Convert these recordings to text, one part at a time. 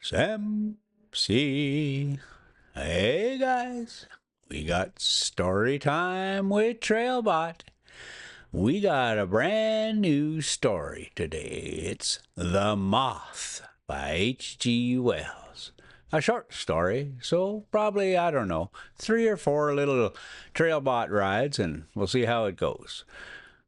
Sam C. Hey guys, we got story time with TrailBot. We got a brand new story today. It's The Moth by H.G. Wells. A short story, so probably, I don't know, 3 or 4 little TrailBot rides, and we'll see how it goes.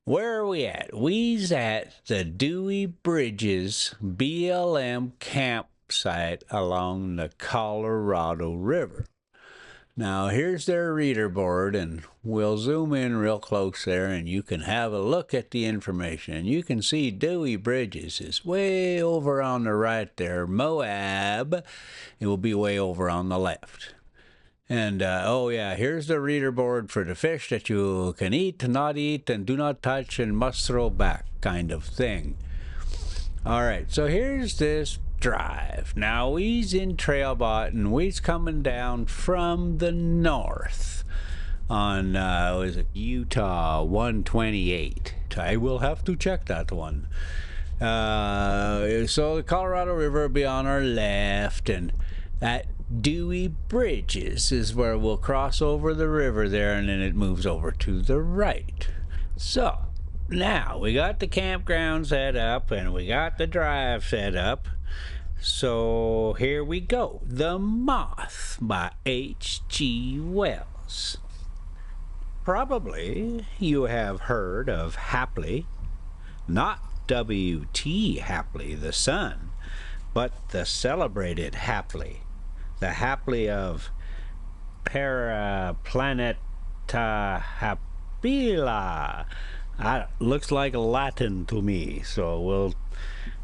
Where are we at? We's at the Dewey Bridge BLM Campsite along the Colorado River. Now, here's their reader board, and we'll zoom in real close there, and you can have a look at the information. And you can see Dewey Bridges is way over on the right there. Moab, it will be way over on the left. And, oh yeah, here's the reader board for the fish that you can eat, not eat, and do not touch, and must throw back kind of thing. All right, so here's this drive. Now, we's in TrailBot, and we's coming down from the north on, was it Utah 128? I will have to check that one. So the Colorado River will be on our left, and that Dewey Bridges is where we'll cross over the river there, and then it moves over to the right. So now we got the campground set up and we got the drive set up. So here we go. The Moth by H.G. Wells. Probably you have heard of Hapley, not W.T. Hapley, the son, but the celebrated Hapley. The Hapley of Planeta Hapila. Looks like Latin to me, so we'll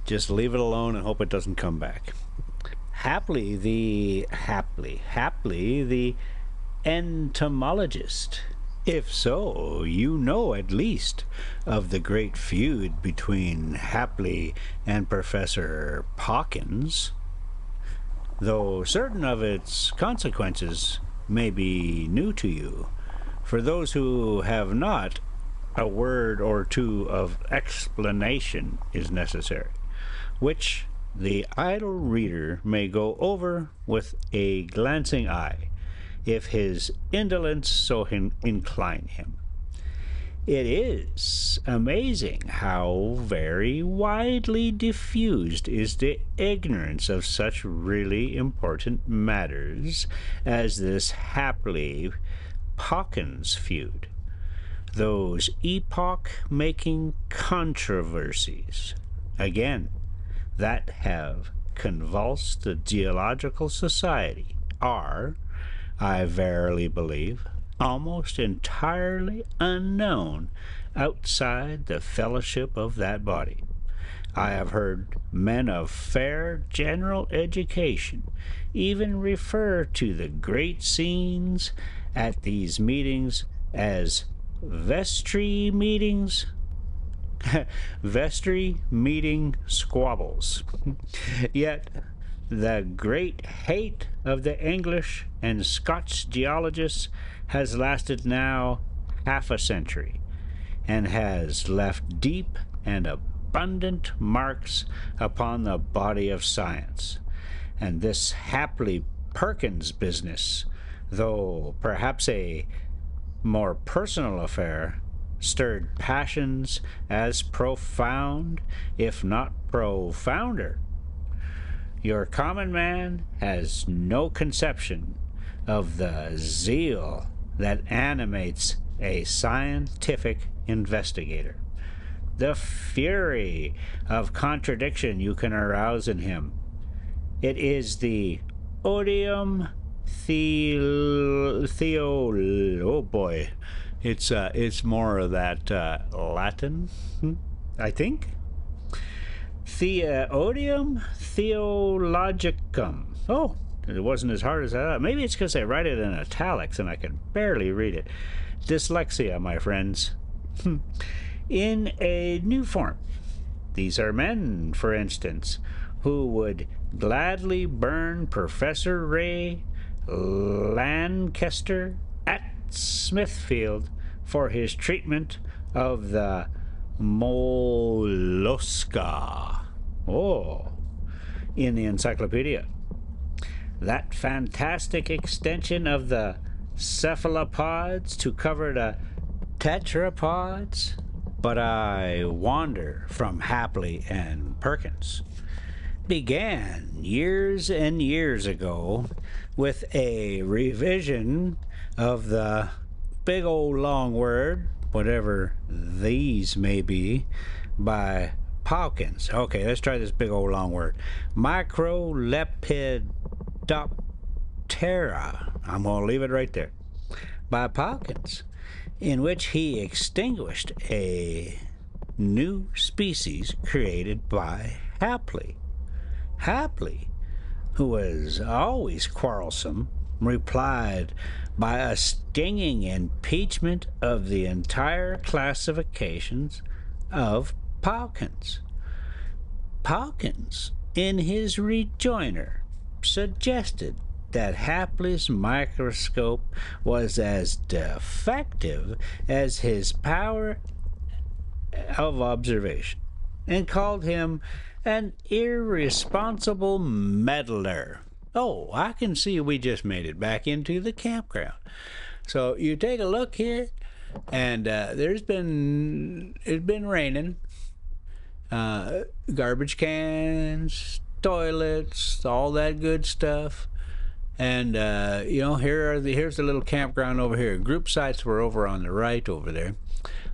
just leave it alone and hope it doesn't come back. Hapley the entomologist. If so, you know at least of the great feud between Hapley and Professor Pawkins, though certain of its consequences may be new to you. For those who have not, a word or two of explanation is necessary, which the idle reader may go over with a glancing eye, if his indolence so incline him. It is amazing how very widely diffused is the ignorance of such really important matters as this Hapley Pawkins feud, those epoch-making controversies, again, that have convulsed the Geological Society are, I verily believe, almost entirely unknown outside the fellowship of that body. I have heard men of fair general education even refer to the great scenes at these meetings as vestry meetings, vestry meeting squabbles. Yet the great hate of the English and Scotch geologists has lasted now half a century, and has left deep and abundant marks upon the body of science. And this Hapley Perkins business, though perhaps a more personal affair, stirred passions as profound, if not profounder. Your common man has no conception of the zeal that animates a scientific investigator, the fury of contradiction you can arouse in him. It is the odium oh boy, it's more of that Latin, I think. Odium theologicum. Oh, it wasn't as hard as I thought. Maybe it's because I write it in italics and I can barely read it. Dyslexia, my friends. In a new form. These are men, for instance, who would gladly burn Professor Ray Lancaster at Smithfield for his treatment of the mollusca. Oh, in the encyclopedia. that fantastic extension of the cephalopods to cover the tetrapods. But I wander from Hapley and Perkins. Began years and years ago with a revision of the big old long word, whatever these may be, by Pawkins. Okay, let's try this big old long word. Microlepidoptera. I'm going to leave it right there. By Pawkins, in which he extinguished a new species created by Hapley. Hapley, who was always quarrelsome, replied by a stinging impeachment of the entire classifications of Pawkins. Pawkins, in his rejoinder, suggested that Hapley's microscope was as defective as his power of observation, and called him an irresponsible meddler. Oh, I can see we just made it back into the campground. So you take a look here, and it's been raining. Garbage cans, toilets, all that good stuff. And here's the little campground over here. Group sites were over on the right over there.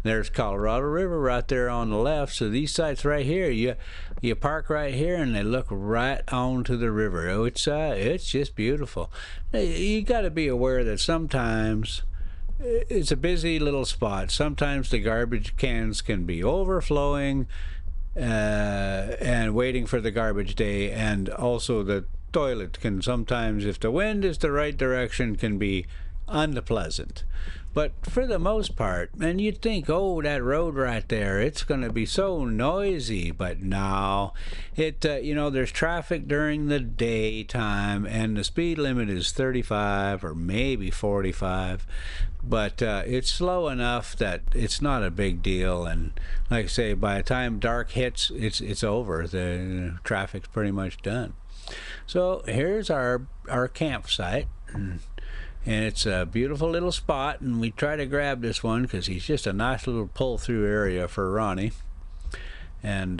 There's Colorado River right there on the left. So these sites right here, you park right here and they look right onto the river. Oh, it's just beautiful. You got to be aware that sometimes it's a busy little spot. Sometimes the garbage cans can be overflowing and waiting for the garbage day, and also the toilet can sometimes, if the wind is the right direction, can be unpleasant. But for the most part, and you'd think, oh, that road right there, it's going to be so noisy. But no, there's traffic during the daytime, and the speed limit is 35 or maybe 45. But it's slow enough that it's not a big deal. And like I say, by the time dark hits, it's over. The traffic's pretty much done. So here's our campsite. And it's a beautiful little spot, and we try to grab this one because he's just a nice little pull-through area for Ronnie. And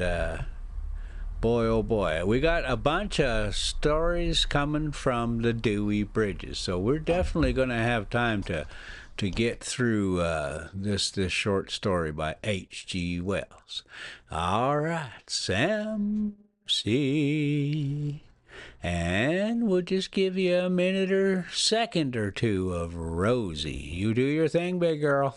boy, oh boy, we got a bunch of stories coming from the Dewey Bridges, so we're definitely going to have time to get through this short story by H.G. Wells. All right, Sam C. And we'll just give you a minute or second or two of Rosie. You do your thing, big girl.